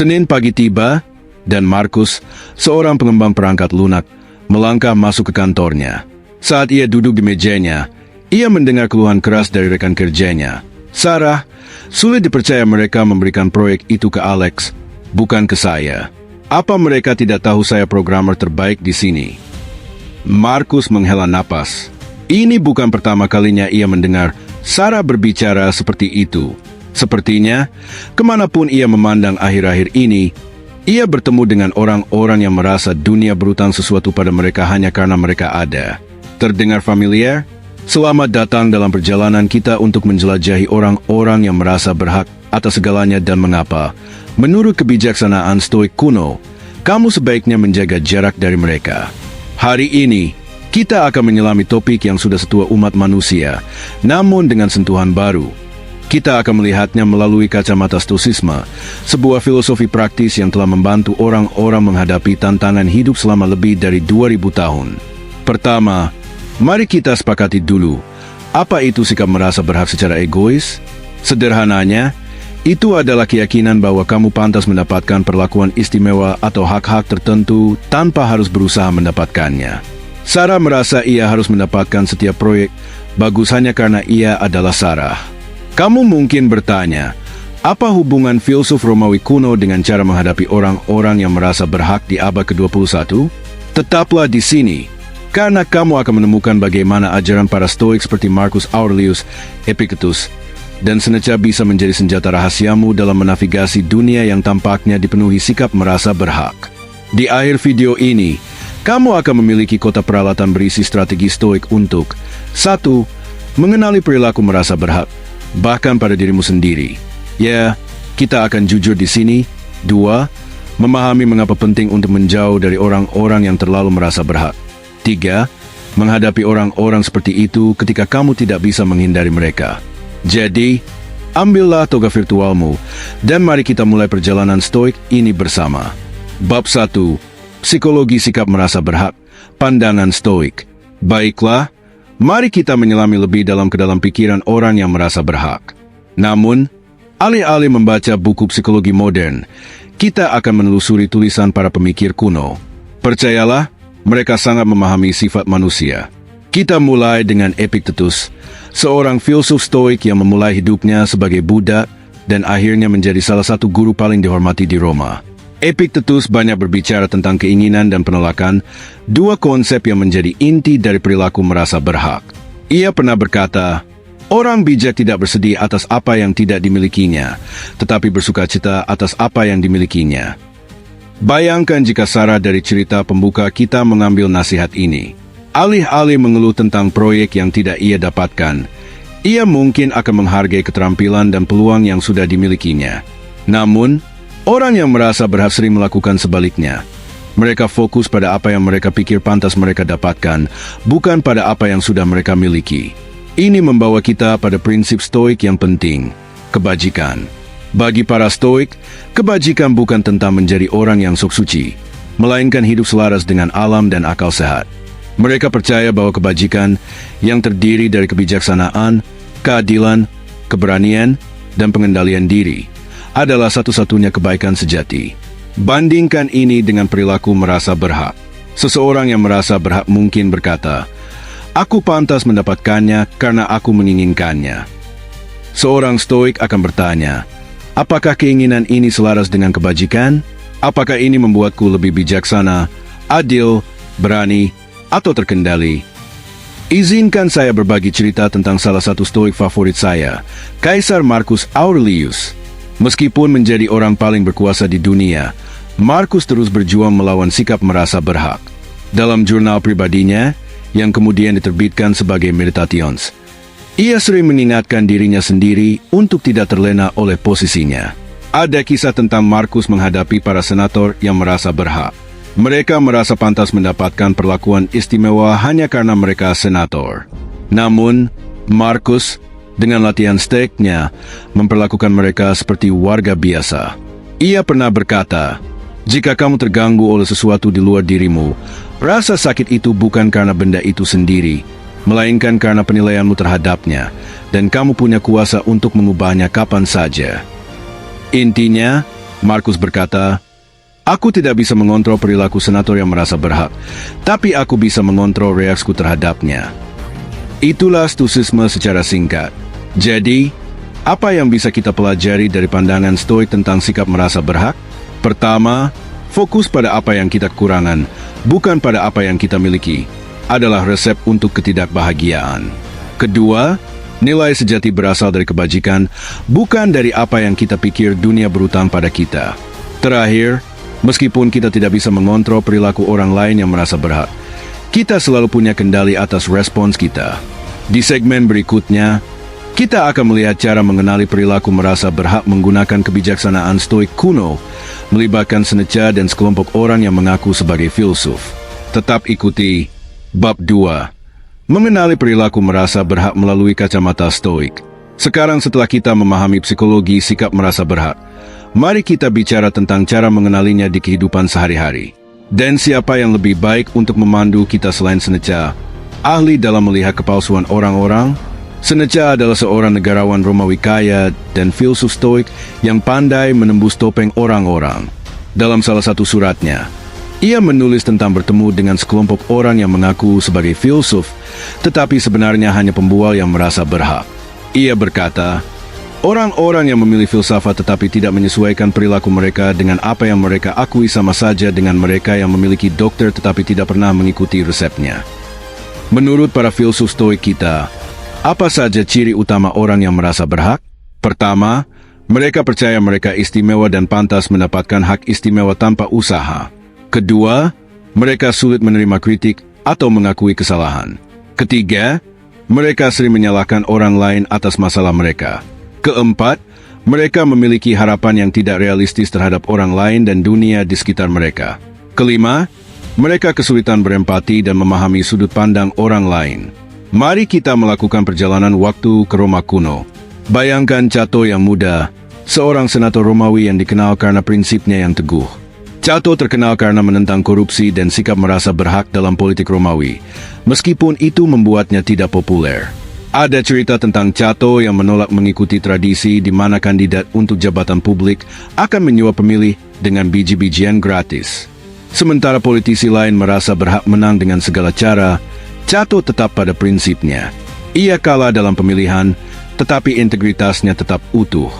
Senin pagi tiba, dan Markus, seorang pengembang perangkat lunak, melangkah masuk ke kantornya. Saat ia duduk di mejanya, ia mendengar keluhan keras dari rekan kerjanya. Sarah, sulit dipercaya mereka memberikan proyek itu ke Alex, bukan ke saya. Apa mereka tidak tahu saya programmer terbaik di sini? Markus menghela napas. Ini bukan pertama kalinya ia mendengar Sarah berbicara seperti itu. Sepertinya, kemanapun ia memandang akhir-akhir ini, ia bertemu dengan orang-orang yang merasa dunia berutang sesuatu pada mereka hanya karena mereka ada. Terdengar familiar? Selamat datang dalam perjalanan kita untuk menjelajahi orang-orang yang merasa berhak atas segalanya dan mengapa. Menurut kebijaksanaan Stoik kuno, kamu sebaiknya menjaga jarak dari mereka. Hari ini, kita akan menyelami topik yang sudah setua umat manusia, namun dengan sentuhan baru. Kita akan melihatnya melalui kacamata Stoicisme, sebuah filosofi praktis yang telah membantu orang-orang menghadapi tantangan hidup selama lebih dari 2000 tahun. Pertama, mari kita sepakati dulu, apa itu sikap merasa berhak secara egois? Sederhananya, itu adalah keyakinan bahwa kamu pantas mendapatkan perlakuan istimewa atau hak-hak tertentu tanpa harus berusaha mendapatkannya. Sarah merasa ia harus mendapatkan setiap proyek bagus hanya karena ia adalah Sarah. Kamu mungkin bertanya, apa hubungan filsuf Romawi kuno dengan cara menghadapi orang-orang yang merasa berhak di abad ke-21? Tetaplah di sini, karena kamu akan menemukan bagaimana ajaran para Stoik seperti Marcus Aurelius, Epictetus, dan Seneca bisa menjadi senjata rahasiamu dalam menavigasi dunia yang tampaknya dipenuhi sikap merasa berhak. Di akhir video ini, kamu akan memiliki kotak peralatan berisi strategi Stoik untuk 1. Mengenali perilaku merasa berhak, bahkan pada dirimu sendiri. Ya, kita akan jujur di sini. 2. Memahami mengapa penting untuk menjauh dari orang-orang yang terlalu merasa berhak. 3. Menghadapi orang-orang seperti itu ketika kamu tidak bisa menghindari mereka. Jadi, ambillah toga virtualmu, dan mari kita mulai perjalanan Stoik ini bersama. Bab 1. Psikologi sikap merasa berhak, pandangan Stoik. Baiklah, mari kita menyelami lebih dalam ke dalam pikiran orang yang merasa berhak. Namun, alih-alih membaca buku psikologi modern, kita akan menelusuri tulisan para pemikir kuno. Percayalah, mereka sangat memahami sifat manusia. Kita mulai dengan Epictetus, seorang filsuf Stoik yang memulai hidupnya sebagai budak dan akhirnya menjadi salah satu guru paling dihormati di Roma. Epictetus banyak berbicara tentang keinginan dan penolakan, dua konsep yang menjadi inti dari perilaku merasa berhak. Ia pernah berkata, orang bijak tidak bersedih atas apa yang tidak dimilikinya, tetapi bersukacita atas apa yang dimilikinya. Bayangkan jika Sarah dari cerita pembuka kita mengambil nasihat ini. Alih-alih mengeluh tentang proyek yang tidak ia dapatkan, ia mungkin akan menghargai keterampilan dan peluang yang sudah dimilikinya. Namun, orang yang merasa berhak sering melakukan sebaliknya. Mereka fokus pada apa yang mereka pikir pantas mereka dapatkan, bukan pada apa yang sudah mereka miliki. Ini membawa kita pada prinsip Stoik yang penting, kebajikan. Bagi para Stoik, kebajikan bukan tentang menjadi orang yang sok suci, melainkan hidup selaras dengan alam dan akal sehat. Mereka percaya bahwa kebajikan yang terdiri dari kebijaksanaan, keadilan, keberanian, dan pengendalian diri adalah satu-satunya kebaikan sejati. Bandingkan ini dengan perilaku merasa berhak. Seseorang yang merasa berhak mungkin berkata, aku pantas mendapatkannya karena aku menginginkannya. Seorang Stoik akan bertanya, apakah keinginan ini selaras dengan kebajikan? Apakah ini membuatku lebih bijaksana, adil, berani, atau terkendali? Izinkan saya berbagi cerita tentang salah satu Stoik favorit saya, Kaisar Marcus Aurelius. Meskipun menjadi orang paling berkuasa di dunia, Marcus terus berjuang melawan sikap merasa berhak. Dalam jurnal pribadinya, yang kemudian diterbitkan sebagai Meditations, ia sering mengingatkan dirinya sendiri untuk tidak terlena oleh posisinya. Ada kisah tentang Marcus menghadapi para senator yang merasa berhak. Mereka merasa pantas mendapatkan perlakuan istimewa hanya karena mereka senator. Namun, Marcus, dengan latihan stoiknya, memperlakukan mereka seperti warga biasa. Ia pernah berkata, jika kamu terganggu oleh sesuatu di luar dirimu, rasa sakit itu bukan karena benda itu sendiri, melainkan karena penilaianmu terhadapnya, dan kamu punya kuasa untuk mengubahnya kapan saja. Intinya, Markus berkata, "Aku tidak bisa mengontrol perilaku senator yang merasa berhak, tapi aku bisa mengontrol reaksiku terhadapnya." Itulah stoicisme secara singkat. Jadi, apa yang bisa kita pelajari dari pandangan stoik tentang sikap merasa berhak? Pertama, fokus pada apa yang kita kekurangan, bukan pada apa yang kita miliki, adalah resep untuk ketidakbahagiaan. Kedua, nilai sejati berasal dari kebajikan, bukan dari apa yang kita pikir dunia berutang pada kita. Terakhir, meskipun kita tidak bisa mengontrol perilaku orang lain yang merasa berhak, kita selalu punya kendali atas respons kita. Di segmen berikutnya, kita akan melihat cara mengenali perilaku merasa berhak menggunakan kebijaksanaan stoik kuno, melibatkan seneca dan sekelompok orang yang mengaku sebagai filsuf. Tetap ikuti Bab 2. Mengenali perilaku merasa berhak melalui kacamata stoik. Sekarang setelah kita memahami psikologi sikap merasa berhak, mari kita bicara tentang cara mengenalinya di kehidupan sehari-hari. Dan siapa yang lebih baik untuk memandu kita selain seneca, ahli dalam melihat kepalsuan orang-orang? Seneca adalah seorang negarawan Romawi kaya dan filsuf stoik yang pandai menembus topeng orang-orang. Dalam salah satu suratnya, ia menulis tentang bertemu dengan sekelompok orang yang mengaku sebagai filsuf, tetapi sebenarnya hanya pembual yang merasa berhak. Ia berkata, orang-orang yang memilih filsafat tetapi tidak menyesuaikan perilaku mereka dengan apa yang mereka akui sama saja dengan mereka yang memiliki dokter tetapi tidak pernah mengikuti resepnya. Menurut para filsuf stoik kita, apa saja ciri utama orang yang merasa berhak? Pertama, mereka percaya mereka istimewa dan pantas mendapatkan hak istimewa tanpa usaha. Kedua, mereka sulit menerima kritik atau mengakui kesalahan. Ketiga, mereka sering menyalahkan orang lain atas masalah mereka. Keempat, mereka memiliki harapan yang tidak realistis terhadap orang lain dan dunia di sekitar mereka. Kelima, mereka kesulitan berempati dan memahami sudut pandang orang lain. Mari kita melakukan perjalanan waktu ke Roma kuno. Bayangkan Cato yang muda, seorang senator Romawi yang dikenal karena prinsipnya yang teguh. Cato terkenal karena menentang korupsi dan sikap merasa berhak dalam politik Romawi, meskipun itu membuatnya tidak populer. Ada cerita tentang Cato yang menolak mengikuti tradisi di mana kandidat untuk jabatan publik akan menyuap pemilih dengan biji-bijian gratis. Sementara politisi lain merasa berhak menang dengan segala cara, Cato tetap pada prinsipnya. Ia kalah dalam pemilihan, tetapi integritasnya tetap utuh.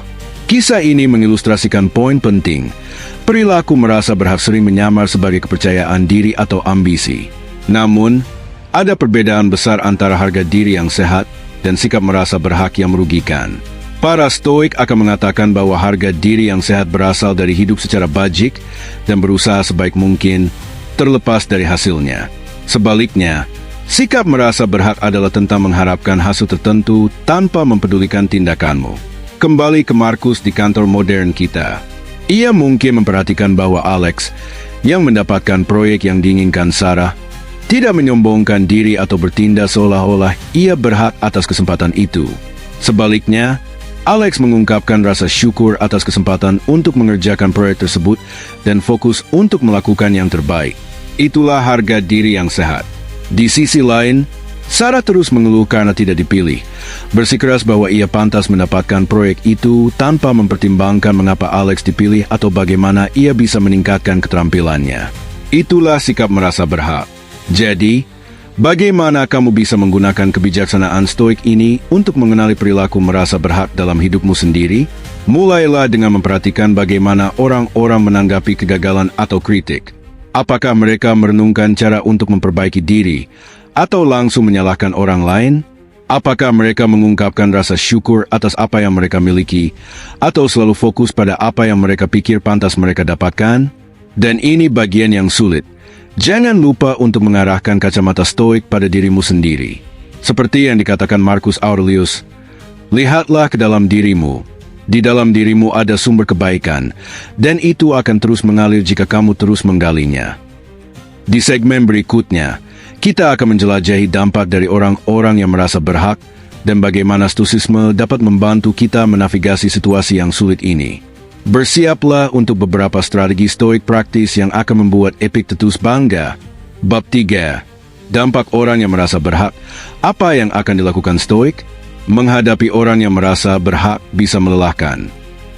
Kisah ini mengilustrasikan poin penting. Perilaku merasa berhak sering menyamar sebagai kepercayaan diri atau ambisi. Namun, ada perbedaan besar antara harga diri yang sehat dan sikap merasa berhak yang merugikan. Para stoik akan mengatakan bahwa harga diri yang sehat berasal dari hidup secara bajik dan berusaha sebaik mungkin, terlepas dari hasilnya. Sebaliknya, sikap merasa berhak adalah tentang mengharapkan hasil tertentu tanpa mempedulikan tindakanmu. Kembali ke Markus di kantor modern kita. Ia mungkin memperhatikan bahwa Alex, yang mendapatkan proyek yang diinginkan Sarah, tidak menyombongkan diri atau bertindak seolah-olah ia berhak atas kesempatan itu. Sebaliknya, Alex mengungkapkan rasa syukur atas kesempatan untuk mengerjakan proyek tersebut dan fokus untuk melakukan yang terbaik. Itulah harga diri yang sehat. Di sisi lain, Sarah terus mengeluh karena tidak dipilih, bersikeras bahwa ia pantas mendapatkan proyek itu tanpa mempertimbangkan mengapa Alex dipilih atau bagaimana ia bisa meningkatkan keterampilannya. Itulah sikap merasa berhak. Jadi, bagaimana kamu bisa menggunakan kebijaksanaan stoik ini untuk mengenali perilaku merasa berhak dalam hidupmu sendiri? Mulailah dengan memperhatikan bagaimana orang-orang menanggapi kegagalan atau kritik. Apakah mereka merenungkan cara untuk memperbaiki diri, atau langsung menyalahkan orang lain? Apakah mereka mengungkapkan rasa syukur atas apa yang mereka miliki, atau selalu fokus pada apa yang mereka pikir pantas mereka dapatkan? Dan ini bagian yang sulit. Jangan lupa untuk mengarahkan kacamata stoik pada dirimu sendiri. Seperti yang dikatakan Marcus Aurelius, lihatlah ke dalam dirimu. Di dalam dirimu ada sumber kebaikan, dan itu akan terus mengalir jika kamu terus menggalinya. Di segmen berikutnya, kita akan menjelajahi dampak dari orang-orang yang merasa berhak dan bagaimana stoicisme dapat membantu kita menavigasi situasi yang sulit ini. Bersiaplah untuk beberapa strategi stoik praktis yang akan membuat Epictetus bangga. Bab 3. Dampak orang yang merasa berhak. Apa yang akan dilakukan stoik? Menghadapi orang yang merasa berhak bisa melelahkan.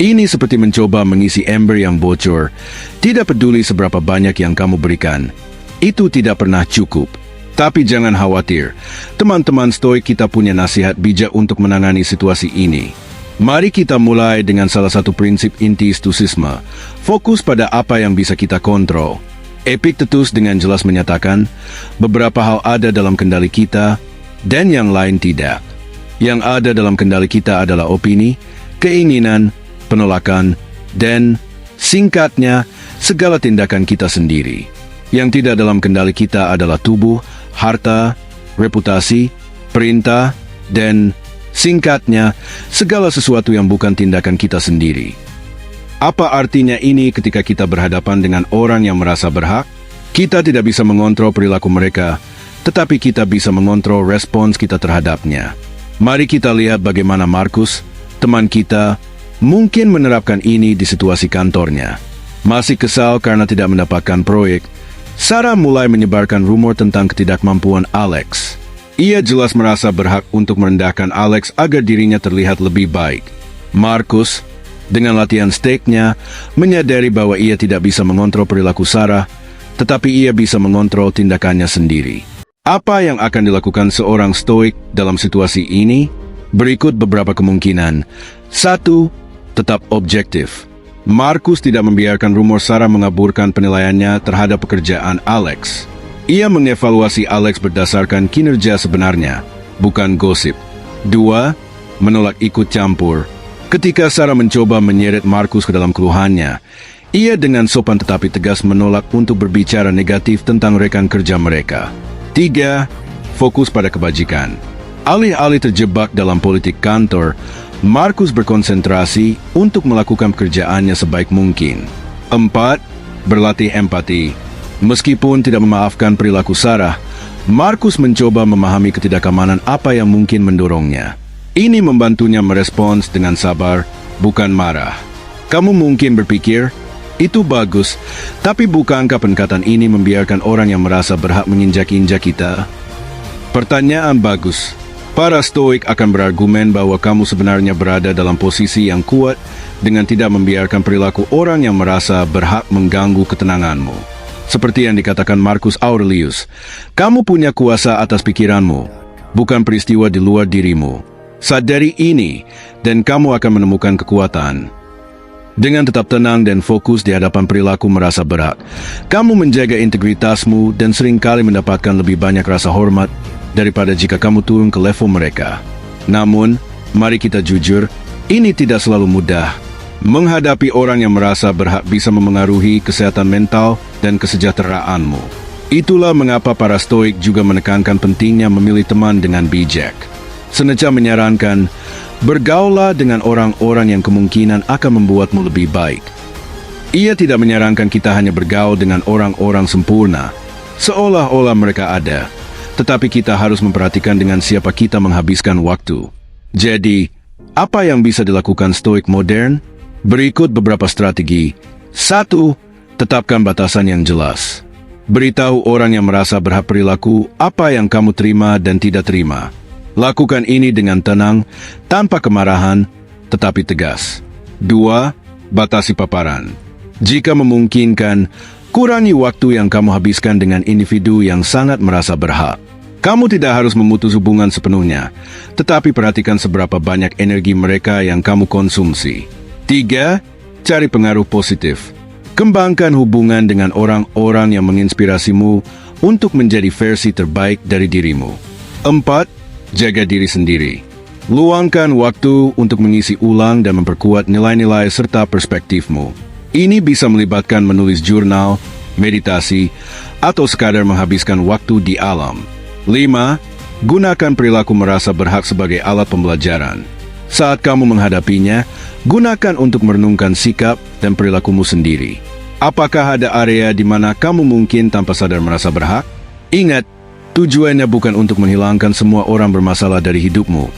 Ini seperti mencoba mengisi ember yang bocor. Tidak peduli seberapa banyak yang kamu berikan, itu tidak pernah cukup. Tapi jangan khawatir, teman-teman stoik kita punya nasihat bijak untuk menangani situasi ini. Mari kita mulai dengan salah satu prinsip inti stoicisme. Fokus pada apa yang bisa kita kontrol. Epictetus dengan jelas menyatakan, beberapa hal ada dalam kendali kita, dan yang lain tidak. Yang ada dalam kendali kita adalah opini, keinginan, penolakan, dan singkatnya, segala tindakan kita sendiri. Yang tidak dalam kendali kita adalah tubuh, harta, reputasi, perintah, dan singkatnya, segala sesuatu yang bukan tindakan kita sendiri. Apa artinya ini ketika kita berhadapan dengan orang yang merasa berhak? Kita tidak bisa mengontrol perilaku mereka, tetapi kita bisa mengontrol respons kita terhadapnya. Mari kita lihat bagaimana Markus, teman kita, mungkin menerapkan ini di situasi kantornya. Masih kesal karena tidak mendapatkan proyek, Sarah mulai menyebarkan rumor tentang ketidakmampuan Alex. Ia jelas merasa berhak untuk merendahkan Alex agar dirinya terlihat lebih baik. Markus, dengan latihan steaknya, menyadari bahwa ia tidak bisa mengontrol perilaku Sarah, tetapi ia bisa mengontrol tindakannya sendiri. Apa yang akan dilakukan seorang stoik dalam situasi ini? Berikut beberapa kemungkinan. 1. Tetap objektif. Markus tidak membiarkan rumor Sarah mengaburkan penilaiannya terhadap pekerjaan Alex. Ia mengevaluasi Alex berdasarkan kinerja sebenarnya, bukan gosip. 2. Menolak ikut campur. Ketika Sarah mencoba menyeret Markus ke dalam keluhannya, ia dengan sopan tetapi tegas menolak untuk berbicara negatif tentang rekan kerja mereka. 3. Fokus pada kebajikan. Alih-alih terjebak dalam politik kantor, Markus berkonsentrasi untuk melakukan pekerjaannya sebaik mungkin. 4. Berlatih empati. Meskipun tidak memaafkan perilaku Sarah, Markus mencoba memahami ketidakamanan apa yang mungkin mendorongnya. Ini membantunya merespons dengan sabar, bukan marah. Kamu mungkin berpikir, itu bagus, tapi bukankah pendekatan ini membiarkan orang yang merasa berhak menginjak-injak kita? Pertanyaan bagus. Para stoik akan berargumen bahwa kamu sebenarnya berada dalam posisi yang kuat dengan tidak membiarkan perilaku orang yang merasa berhak mengganggu ketenanganmu. Seperti yang dikatakan Marcus Aurelius, kamu punya kuasa atas pikiranmu, bukan peristiwa di luar dirimu. Sadari ini, dan kamu akan menemukan kekuatan. Dengan tetap tenang dan fokus di hadapan perilaku merasa berhak, kamu menjaga integritasmu dan seringkali mendapatkan lebih banyak rasa hormat daripada jika kamu turun ke level mereka. Namun, mari kita jujur, ini tidak selalu mudah. Menghadapi orang yang merasa berhak bisa memengaruhi kesehatan mental dan kesejahteraanmu. Itulah mengapa para stoik juga menekankan pentingnya memilih teman dengan bijak. Seneca menyarankan, bergaullah dengan orang-orang yang kemungkinan akan membuatmu lebih baik. Ia tidak menyarankan kita hanya bergaul dengan orang-orang sempurna, seolah-olah mereka ada. Tetapi kita harus memperhatikan dengan siapa kita menghabiskan waktu. Jadi, apa yang bisa dilakukan stoik modern? Berikut beberapa strategi. 1. Tetapkan batasan yang jelas. Beritahu orang yang merasa berhak perilaku apa yang kamu terima dan tidak terima. Lakukan ini dengan tenang, tanpa kemarahan, tetapi tegas. 2. Batasi paparan. Jika memungkinkan, kurangi waktu yang kamu habiskan dengan individu yang sangat merasa berhak. Kamu tidak harus memutus hubungan sepenuhnya, tetapi perhatikan seberapa banyak energi mereka yang kamu konsumsi. 3. Cari pengaruh positif. Kembangkan hubungan dengan orang-orang yang menginspirasimu untuk menjadi versi terbaik dari dirimu. 4. Jaga diri sendiri. Luangkan waktu untuk mengisi ulang dan memperkuat nilai-nilai serta perspektifmu. Ini bisa melibatkan menulis jurnal, meditasi, atau sekadar menghabiskan waktu di alam. 5. Gunakan perilaku merasa berhak sebagai alat pembelajaran. Saat kamu menghadapinya, gunakan untuk merenungkan sikap dan perilakumu sendiri. Apakah ada area di mana kamu mungkin tanpa sadar merasa berhak? Ingat, tujuannya bukan untuk menghilangkan semua orang bermasalah dari hidupmu.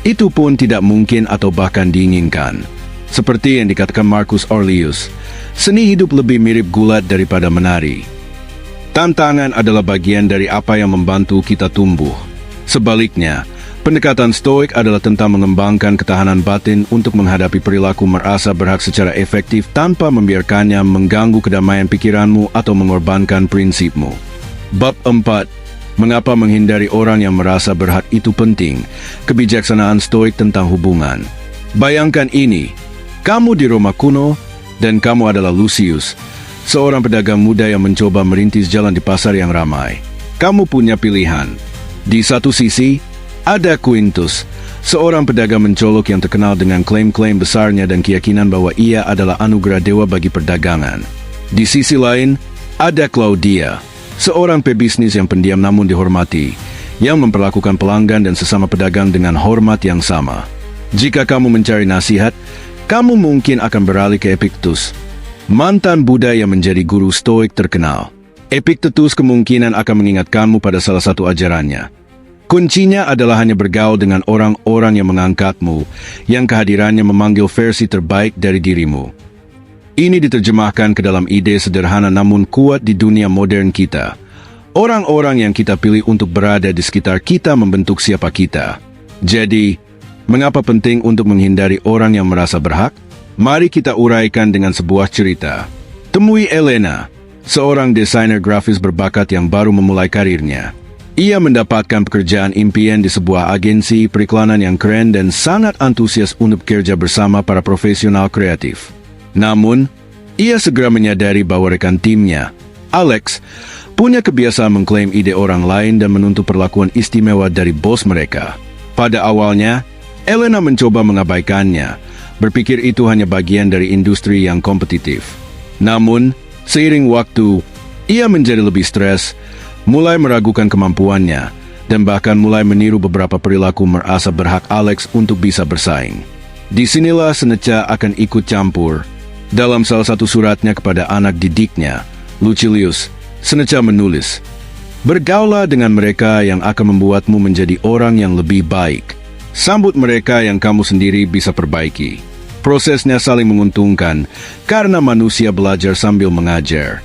Itu pun tidak mungkin atau bahkan diinginkan. Seperti yang dikatakan Marcus Aurelius, seni hidup lebih mirip gulat daripada menari. Tantangan adalah bagian dari apa yang membantu kita tumbuh. Sebaliknya, Pendekatan stoik adalah tentang mengembangkan ketahanan batin untuk menghadapi perilaku merasa berhak secara efektif tanpa membiarkannya mengganggu kedamaian pikiranmu atau mengorbankan prinsipmu. Bab 4. Mengapa menghindari orang yang merasa berhak itu penting? Kebijaksanaan stoik tentang hubungan. Bayangkan ini, kamu di Roma kuno dan kamu adalah Lucius, seorang pedagang muda yang mencoba merintis jalan di pasar yang ramai. Kamu punya pilihan. Di satu sisi, ada Quintus, seorang pedagang mencolok yang terkenal dengan klaim-klaim besarnya dan keyakinan bahwa ia adalah anugerah dewa bagi perdagangan. Di sisi lain, ada Claudia, seorang pebisnis yang pendiam namun dihormati, yang memperlakukan pelanggan dan sesama pedagang dengan hormat yang sama. Jika kamu mencari nasihat, kamu mungkin akan beralih ke Epictetus, mantan Buddha yang menjadi guru stoik terkenal. Epictetus kemungkinan akan mengingatkanmu pada salah satu ajarannya. Kuncinya adalah hanya bergaul dengan orang-orang yang mengangkatmu, yang kehadirannya memanggil versi terbaik dari dirimu. Ini diterjemahkan ke dalam ide sederhana namun kuat di dunia modern kita. Orang-orang yang kita pilih untuk berada di sekitar kita membentuk siapa kita. Jadi, mengapa penting untuk menghindari orang yang merasa berhak? Mari kita uraikan dengan sebuah cerita. Temui Elena, seorang desainer grafis berbakat yang baru memulai karirnya. Ia mendapatkan pekerjaan impian di sebuah agensi periklanan yang keren dan sangat antusias untuk bekerja bersama para profesional kreatif. Namun, ia segera menyadari bahwa rekan timnya, Alex, punya kebiasaan mengklaim ide orang lain dan menuntut perlakuan istimewa dari bos mereka. Pada awalnya, Elena mencoba mengabaikannya, berpikir itu hanya bagian dari industri yang kompetitif. Namun, seiring waktu, ia menjadi lebih stres, mulai meragukan kemampuannya, dan bahkan mulai meniru beberapa perilaku merasa berhak Alex untuk bisa bersaing. Disinilah Seneca akan ikut campur. Dalam salah satu suratnya kepada anak didiknya, Lucilius, Seneca menulis, "Bergaulah dengan mereka yang akan membuatmu menjadi orang yang lebih baik. Sambut mereka yang kamu sendiri bisa perbaiki." Prosesnya saling menguntungkan, karena manusia belajar sambil mengajar.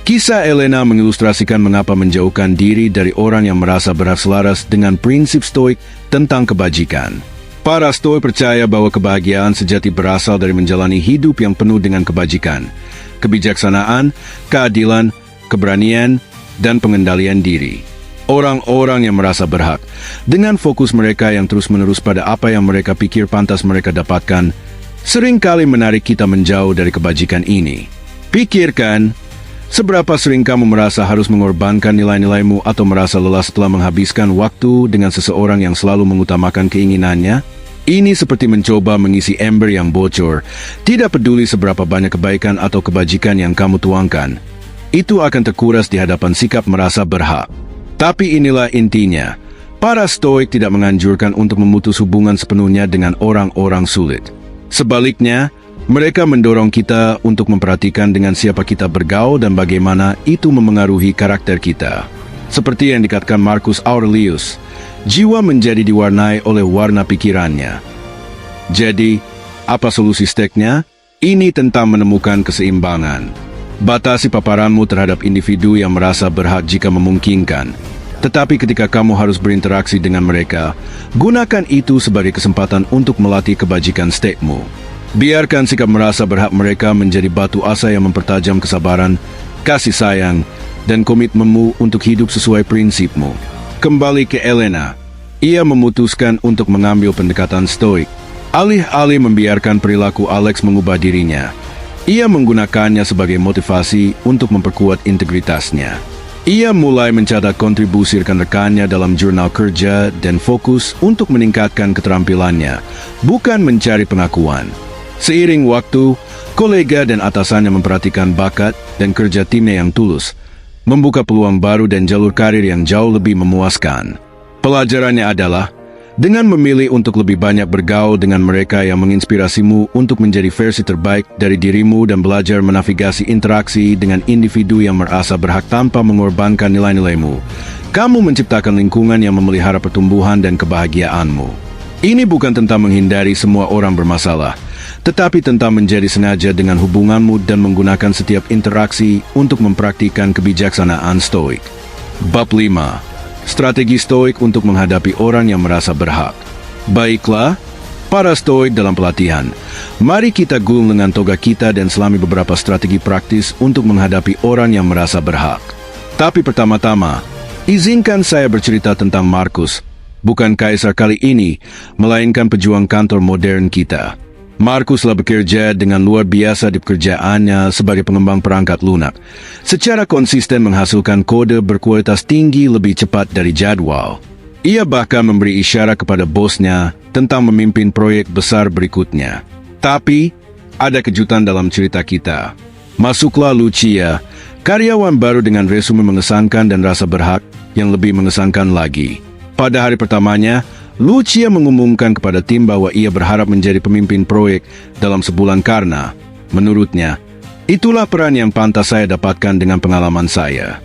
Kisah Elena mengilustrasikan mengapa menjauhkan diri dari orang yang merasa berhak selaras dengan prinsip stoik tentang kebajikan. Para stoik percaya bahwa kebahagiaan sejati berasal dari menjalani hidup yang penuh dengan kebajikan, kebijaksanaan, keadilan, keberanian, dan pengendalian diri. Orang-orang yang merasa berhak, dengan fokus mereka yang terus-menerus pada apa yang mereka pikir pantas mereka dapatkan, seringkali menarik kita menjauh dari kebajikan ini. Pikirkan, seberapa sering kamu merasa harus mengorbankan nilai-nilaimu atau merasa lelah setelah menghabiskan waktu dengan seseorang yang selalu mengutamakan keinginannya? Ini seperti mencoba mengisi ember yang bocor. Tidak peduli seberapa banyak kebaikan atau kebajikan yang kamu tuangkan, itu akan terkuras di hadapan sikap merasa berhak. Tapi inilah intinya. Para stoik tidak menganjurkan untuk memutus hubungan sepenuhnya dengan orang-orang sulit. Sebaliknya, mereka mendorong kita untuk memperhatikan dengan siapa kita bergaul dan bagaimana itu memengaruhi karakter kita. Seperti yang dikatakan Marcus Aurelius, jiwa menjadi diwarnai oleh warna pikirannya. Jadi, apa solusi steknya? Ini tentang menemukan keseimbangan. Batasi paparanmu terhadap individu yang merasa berhak jika memungkinkan. Tetapi ketika kamu harus berinteraksi dengan mereka, gunakan itu sebagai kesempatan untuk melatih kebajikan stekmu. Biarkan sikap merasa berhak mereka menjadi batu asa yang mempertajam kesabaran, kasih sayang, dan komitmenmu untuk hidup sesuai prinsipmu. Kembali ke Elena. Ia memutuskan untuk mengambil pendekatan stoik. Alih-alih membiarkan perilaku Alex mengubah dirinya, ia menggunakannya sebagai motivasi untuk memperkuat integritasnya. Ia mulai mencatat kontribusi rekan-rekannya dalam jurnal kerja dan fokus untuk meningkatkan keterampilannya, bukan mencari pengakuan. Seiring waktu, kolega dan atasannya memperhatikan bakat dan kerja timnya yang tulus, membuka peluang baru dan jalur karir yang jauh lebih memuaskan. Pelajarannya adalah, dengan memilih untuk lebih banyak bergaul dengan mereka yang menginspirasimu untuk menjadi versi terbaik dari dirimu dan belajar menavigasi interaksi dengan individu yang merasa berhak tanpa mengorbankan nilai-nilaimu, kamu menciptakan lingkungan yang memelihara pertumbuhan dan kebahagiaanmu. Ini bukan tentang menghindari semua orang bermasalah, tetapi tentang menjadi sengaja dengan hubunganmu dan menggunakan setiap interaksi untuk mempraktikkan kebijaksanaan stoik. Bab 5. Strategi stoik untuk menghadapi orang yang merasa berhak. Baiklah, para stoik dalam pelatihan, mari kita gulung dengan toga kita dan selami beberapa strategi praktis untuk menghadapi orang yang merasa berhak. Tapi pertama-tama, izinkan saya bercerita tentang Markus, bukan kaisar kali ini, melainkan pejuang kantor modern kita. Markus telah bekerja dengan luar biasa di pekerjaannya sebagai pengembang perangkat lunak. Secara konsisten menghasilkan kode berkualitas tinggi lebih cepat dari jadwal. Ia bahkan memberi isyarat kepada bosnya tentang memimpin proyek besar berikutnya. Tapi, ada kejutan dalam cerita kita. Masuklah Lucia, karyawan baru dengan resume mengesankan dan rasa berhak yang lebih mengesankan lagi. Pada hari pertamanya, Lucia mengumumkan kepada tim bahwa ia berharap menjadi pemimpin proyek dalam sebulan karena, menurutnya, itulah peran yang pantas saya dapatkan dengan pengalaman saya.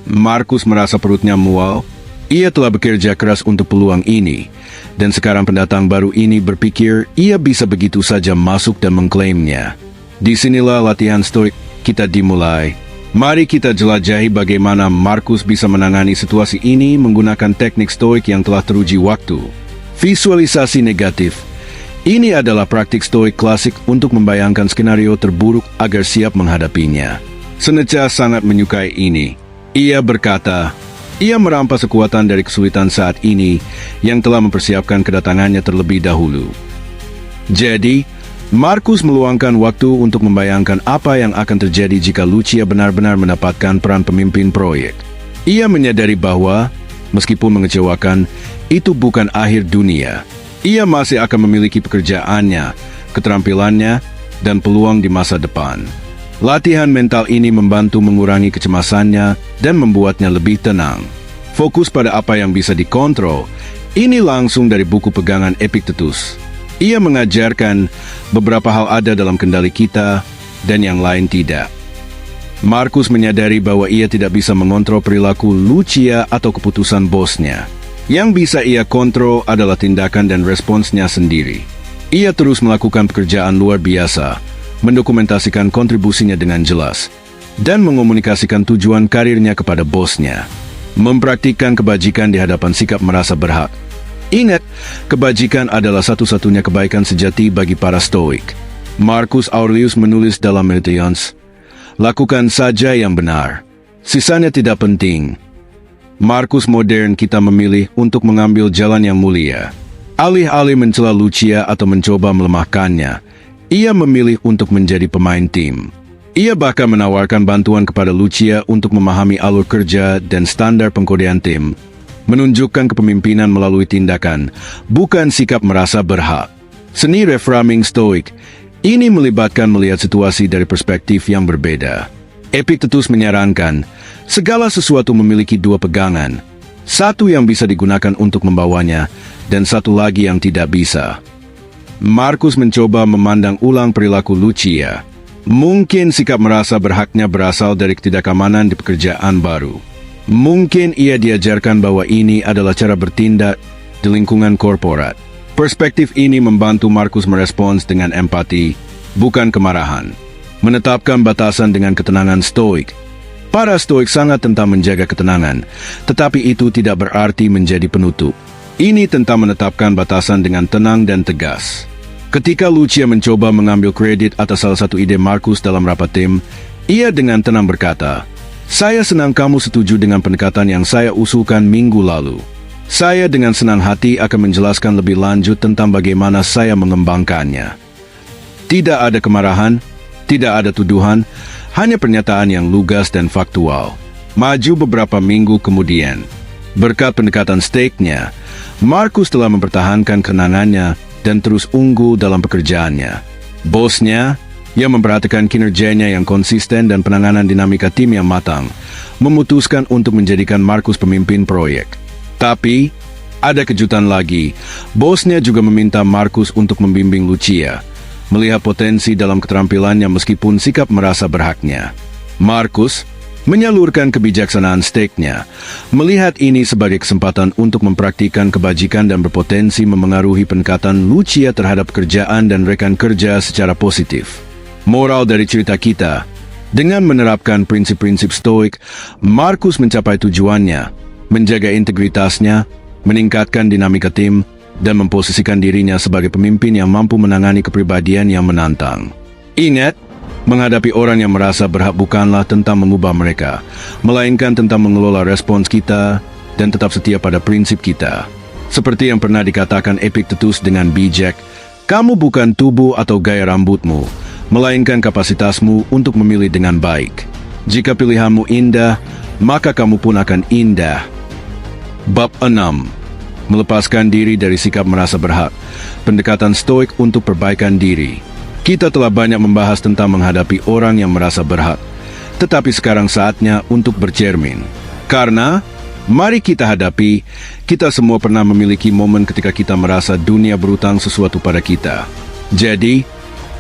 Markus merasa perutnya mual. Ia telah bekerja keras untuk peluang ini, dan sekarang pendatang baru ini berpikir ia bisa begitu saja masuk dan mengklaimnya. Disinilah latihan stoik kita dimulai. Mari kita jelajahi bagaimana Markus bisa menangani situasi ini menggunakan teknik stoik yang telah teruji waktu. Visualisasi negatif. Ini adalah praktik stoik klasik untuk membayangkan skenario terburuk agar siap menghadapinya. Seneca sangat menyukai ini. Ia berkata, ia merampas kekuatan dari kesulitan saat ini yang telah mempersiapkan kedatangannya terlebih dahulu. Jadi, Markus meluangkan waktu untuk membayangkan apa yang akan terjadi jika Lucia benar-benar mendapatkan peran pemimpin proyek. Ia menyadari bahwa, meskipun mengecewakan, itu bukan akhir dunia. Ia masih akan memiliki pekerjaannya, keterampilannya, dan peluang di masa depan. Latihan mental ini membantu mengurangi kecemasannya dan membuatnya lebih tenang. Fokus pada apa yang bisa dikontrol. Ini langsung dari buku pegangan Epictetus. Ia mengajarkan beberapa hal ada dalam kendali kita dan yang lain tidak. Markus menyadari bahwa ia tidak bisa mengontrol perilaku Lucia atau keputusan bosnya. Yang bisa ia kontrol adalah tindakan dan responsnya sendiri. Ia terus melakukan pekerjaan luar biasa, mendokumentasikan kontribusinya dengan jelas, dan mengomunikasikan tujuan karirnya kepada bosnya. Mempraktikkan kebajikan di hadapan sikap merasa berhak. Ingat, kebajikan adalah satu-satunya kebaikan sejati bagi para stoik. Marcus Aurelius menulis dalam Meditations, lakukan saja yang benar. Sisanya tidak penting. Markus modern kita memilih untuk mengambil jalan yang mulia. Alih-alih mencela Lucia atau mencoba melemahkannya, ia memilih untuk menjadi pemain tim. Ia bahkan menawarkan bantuan kepada Lucia untuk memahami alur kerja dan standar pengkodean tim, menunjukkan kepemimpinan melalui tindakan, bukan sikap merasa berhak. Seni reframing stoik ini melibatkan melihat situasi dari perspektif yang berbeda. Epictetus menyarankan, segala sesuatu memiliki dua pegangan, satu yang bisa digunakan untuk membawanya, dan satu lagi yang tidak bisa. Markus mencoba memandang ulang perilaku Lucia. Mungkin sikap merasa berhaknya berasal dari ketidakamanan di pekerjaan baru. Mungkin ia diajarkan bahwa ini adalah cara bertindak di lingkungan korporat. Perspektif ini membantu Markus merespons dengan empati, bukan kemarahan. Menetapkan batasan dengan ketenangan stoik. Para stoik sangat tentang menjaga ketenangan, tetapi itu tidak berarti menjadi penutup. Ini tentang menetapkan batasan dengan tenang dan tegas. Ketika Lucia mencoba mengambil kredit atas salah satu ide Markus dalam rapat tim, ia dengan tenang berkata, "Saya senang kamu setuju dengan pendekatan yang saya usulkan minggu lalu. Saya dengan senang hati akan menjelaskan lebih lanjut tentang bagaimana saya mengembangkannya." Tidak ada kemarahan, tidak ada tuduhan, hanya pernyataan yang lugas dan faktual. Maju beberapa minggu kemudian, berkat pendekatan steaknya, Markus telah mempertahankan kenangannya dan terus unggul dalam pekerjaannya. Bosnya, yang memperhatikan kinerjanya yang konsisten dan penanganan dinamika tim yang matang, memutuskan untuk menjadikan Markus pemimpin proyek. Tapi, ada kejutan lagi. Bosnya juga meminta Markus untuk membimbing Lucia, melihat potensi dalam keterampilannya meskipun sikap merasa berhaknya. Markus menyalurkan kebijaksanaan steaknya, melihat ini sebagai kesempatan untuk mempraktikkan kebajikan dan berpotensi memengaruhi pendekatan Lucia terhadap pekerjaan dan rekan kerja secara positif. Moral dari cerita kita, dengan menerapkan prinsip-prinsip stoik, Markus mencapai tujuannya, menjaga integritasnya, meningkatkan dinamika tim, dan memposisikan dirinya sebagai pemimpin yang mampu menangani kepribadian yang menantang. Ingat, menghadapi orang yang merasa berhak bukanlah tentang mengubah mereka, melainkan tentang mengelola respons kita dan tetap setia pada prinsip kita. Seperti yang pernah dikatakan Epictetus dengan bijak, kamu bukan tubuh atau gaya rambutmu, melainkan kapasitasmu untuk memilih dengan baik. Jika pilihanmu indah, maka kamu pun akan indah. Bab 6. Melepaskan diri dari sikap merasa berhak. Pendekatan stoik untuk perbaikan diri. Kita telah banyak membahas tentang menghadapi orang yang merasa berhak. Tetapi sekarang saatnya untuk bercermin. Karena, mari kita hadapi, kita semua pernah memiliki momen ketika kita merasa dunia berutang sesuatu pada kita. Jadi,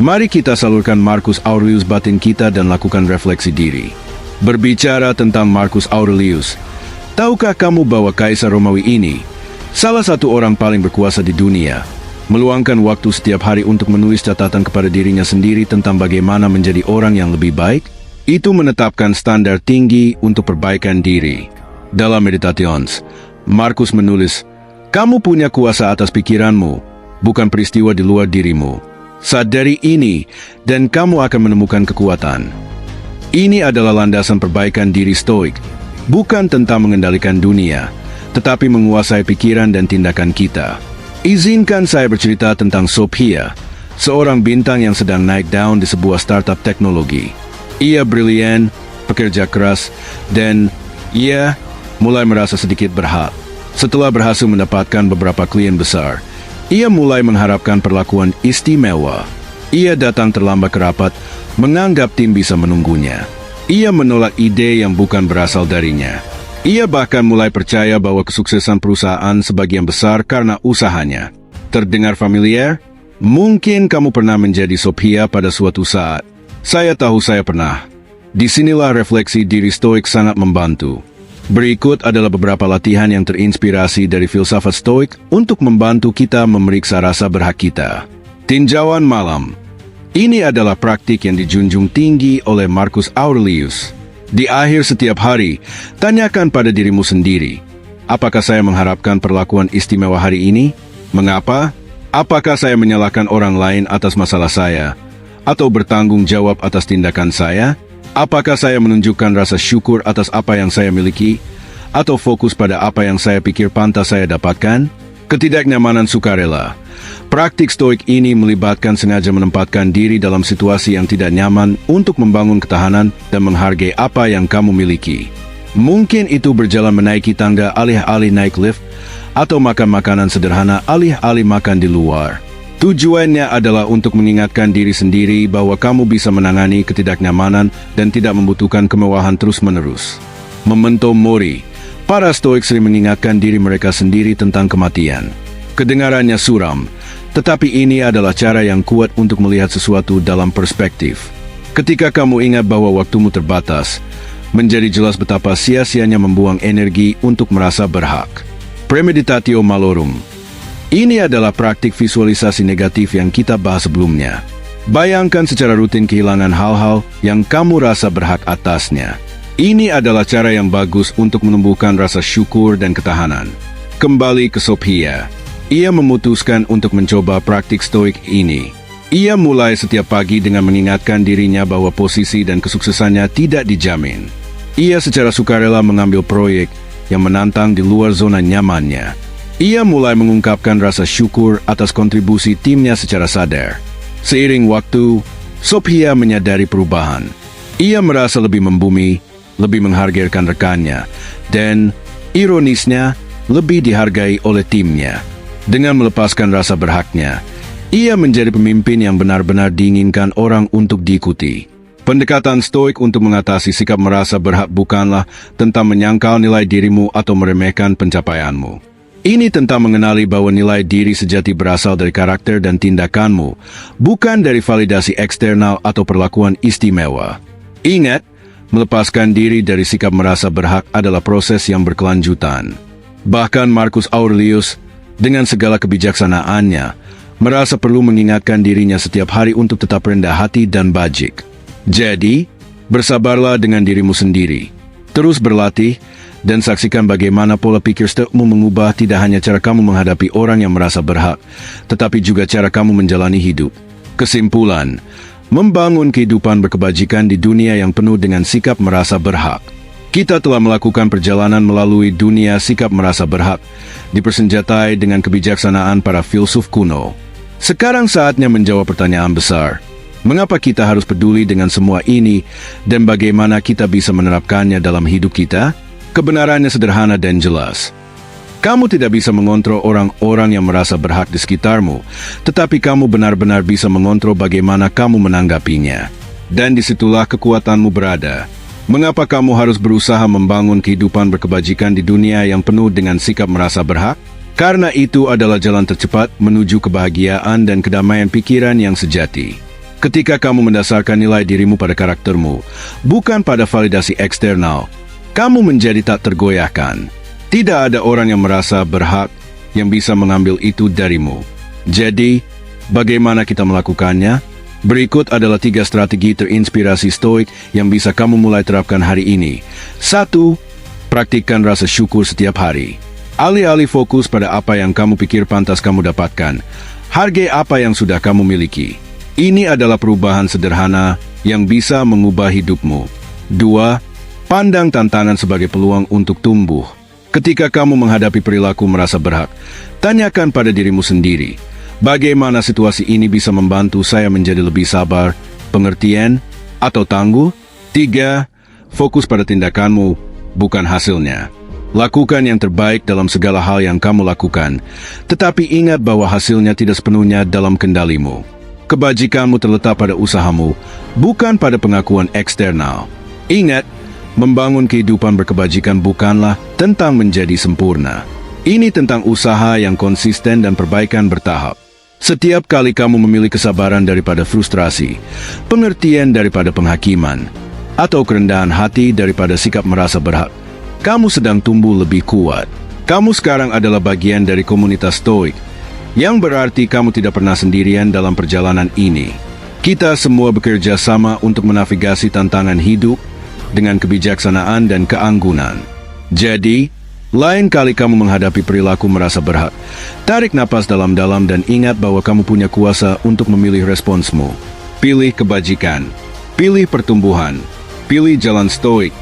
mari kita salurkan Marcus Aurelius batin kita dan lakukan refleksi diri. Berbicara tentang Marcus Aurelius, tahukah kamu bahwa Kaisar Romawi ini, salah satu orang paling berkuasa di dunia, meluangkan waktu setiap hari untuk menulis catatan kepada dirinya sendiri tentang bagaimana menjadi orang yang lebih baik? Itu menetapkan standar tinggi untuk perbaikan diri. Dalam Meditations, Marcus menulis, kamu punya kuasa atas pikiranmu, bukan peristiwa di luar dirimu. Sadari ini, dan kamu akan menemukan kekuatan. Ini adalah landasan perbaikan diri stoik, bukan tentang mengendalikan dunia, tetapi menguasai pikiran dan tindakan kita. Izinkan saya bercerita tentang Sophia, seorang bintang yang sedang naik daun di sebuah startup teknologi. Ia brilian, pekerja keras, dan ia mulai merasa sedikit berhak. Setelah berhasil mendapatkan beberapa klien besar, ia mulai mengharapkan perlakuan istimewa. Ia datang terlambat ke rapat, menganggap tim bisa menunggunya. Ia menolak ide yang bukan berasal darinya. Ia bahkan mulai percaya bahwa kesuksesan perusahaan sebagian besar karena usahanya. Terdengar familiar? Mungkin kamu pernah menjadi Sophia pada suatu saat. Saya tahu saya pernah. Disinilah refleksi diri stoik sangat membantu. Berikut adalah beberapa latihan yang terinspirasi dari filsafat stoik untuk membantu kita memeriksa rasa berhak kita. Tinjauan malam. Ini adalah praktik yang dijunjung tinggi oleh Marcus Aurelius. Di akhir setiap hari, tanyakan pada dirimu sendiri, apakah saya mengharapkan perlakuan istimewa hari ini? Mengapa? Apakah saya menyalahkan orang lain atas masalah saya? Atau bertanggung jawab atas tindakan saya? Apakah saya menunjukkan rasa syukur atas apa yang saya miliki? Atau fokus pada apa yang saya pikir pantas saya dapatkan? Ketidaknyamanan sukarela. Praktik stoik ini melibatkan sengaja menempatkan diri dalam situasi yang tidak nyaman untuk membangun ketahanan dan menghargai apa yang kamu miliki. Mungkin itu berjalan menaiki tangga alih-alih naik lift, atau makan makanan sederhana alih-alih makan di luar. Tujuannya adalah untuk mengingatkan diri sendiri bahwa kamu bisa menangani ketidaknyamanan dan tidak membutuhkan kemewahan terus-menerus. Memento mori. Para stoik sering mengingatkan diri mereka sendiri tentang kematian. Kedengarannya suram, tetapi ini adalah cara yang kuat untuk melihat sesuatu dalam perspektif. Ketika kamu ingat bahwa waktumu terbatas, menjadi jelas betapa sia-sianya membuang energi untuk merasa berhak. Premeditatio malorum. Ini adalah praktik visualisasi negatif yang kita bahas sebelumnya. Bayangkan secara rutin kehilangan hal-hal yang kamu rasa berhak atasnya. Ini adalah cara yang bagus untuk menumbuhkan rasa syukur dan ketahanan. Kembali ke Sophia. Ia memutuskan untuk mencoba praktik stoik ini. Ia mulai setiap pagi dengan mengingatkan dirinya bahwa posisi dan kesuksesannya tidak dijamin. Ia secara sukarela mengambil proyek yang menantang di luar zona nyamannya. Ia mulai mengungkapkan rasa syukur atas kontribusi timnya secara sadar. Seiring waktu, Sophia menyadari perubahan. Ia merasa lebih membumi, lebih menghargai rekan-rekannya, dan, ironisnya, lebih dihargai oleh timnya. Dengan melepaskan rasa berhaknya, ia menjadi pemimpin yang benar-benar diinginkan orang untuk diikuti. Pendekatan stoik untuk mengatasi sikap merasa berhak bukanlah tentang menyangkal nilai dirimu atau meremehkan pencapaianmu. Ini tentang mengenali bahwa nilai diri sejati berasal dari karakter dan tindakanmu, bukan dari validasi eksternal atau perlakuan istimewa. Ingat, melepaskan diri dari sikap merasa berhak adalah proses yang berkelanjutan. Bahkan Marcus Aurelius, dengan segala kebijaksanaannya, merasa perlu mengingatkan dirinya setiap hari untuk tetap rendah hati dan bajik. Jadi, bersabarlah dengan dirimu sendiri. Terus berlatih, dan saksikan bagaimana pola pikir stoikmu mengubah tidak hanya cara kamu menghadapi orang yang merasa berhak, tetapi juga cara kamu menjalani hidup. Kesimpulan, membangun kehidupan berkebajikan di dunia yang penuh dengan sikap merasa berhak. Kita telah melakukan perjalanan melalui dunia sikap merasa berhak, dipersenjatai dengan kebijaksanaan para filsuf kuno. Sekarang saatnya menjawab pertanyaan besar. Mengapa kita harus peduli dengan semua ini, dan bagaimana kita bisa menerapkannya dalam hidup kita? Kebenarannya sederhana dan jelas. Kamu tidak bisa mengontrol orang-orang yang merasa berhak di sekitarmu, tetapi kamu benar-benar bisa mengontrol bagaimana kamu menanggapinya. Dan disitulah kekuatanmu berada. Mengapa kamu harus berusaha membangun kehidupan berkebajikan di dunia yang penuh dengan sikap merasa berhak? Karena itu adalah jalan tercepat menuju kebahagiaan dan kedamaian pikiran yang sejati. Ketika kamu mendasarkan nilai dirimu pada karaktermu, bukan pada validasi eksternal, kamu menjadi tak tergoyahkan. Tidak ada orang yang merasa berhak yang bisa mengambil itu darimu. Jadi, bagaimana kita melakukannya? Berikut adalah 3 strategi terinspirasi stoik yang bisa kamu mulai terapkan hari ini. 1. Praktikkan rasa syukur setiap hari. Alih-alih fokus pada apa yang kamu pikir pantas kamu dapatkan, hargai apa yang sudah kamu miliki. Ini adalah perubahan sederhana yang bisa mengubah hidupmu. 2. Pandang tantangan sebagai peluang untuk tumbuh. Ketika kamu menghadapi perilaku merasa berhak, tanyakan pada dirimu sendiri, bagaimana situasi ini bisa membantu saya menjadi lebih sabar, pengertian, atau tangguh? 3. Fokus pada tindakanmu, bukan hasilnya. Lakukan yang terbaik dalam segala hal yang kamu lakukan, tetapi ingat bahwa hasilnya tidak sepenuhnya dalam kendalimu. Kebajikanmu terletak pada usahamu, bukan pada pengakuan eksternal. Ingat, membangun kehidupan berkebajikan bukanlah tentang menjadi sempurna. Ini tentang usaha yang konsisten dan perbaikan bertahap. Setiap kali kamu memilih kesabaran daripada frustrasi, pengertian daripada penghakiman, atau kerendahan hati daripada sikap merasa berhak, kamu sedang tumbuh lebih kuat. Kamu sekarang adalah bagian dari komunitas stoik, yang berarti kamu tidak pernah sendirian dalam perjalanan ini. Kita semua bekerja sama untuk menavigasi tantangan hidup dengan kebijaksanaan dan keanggunan. Jadi, lain kali kamu menghadapi perilaku merasa berhak, tarik napas dalam-dalam dan ingat bahwa kamu punya kuasa untuk memilih responsmu. Pilih kebajikan, pilih pertumbuhan, pilih jalan stoik,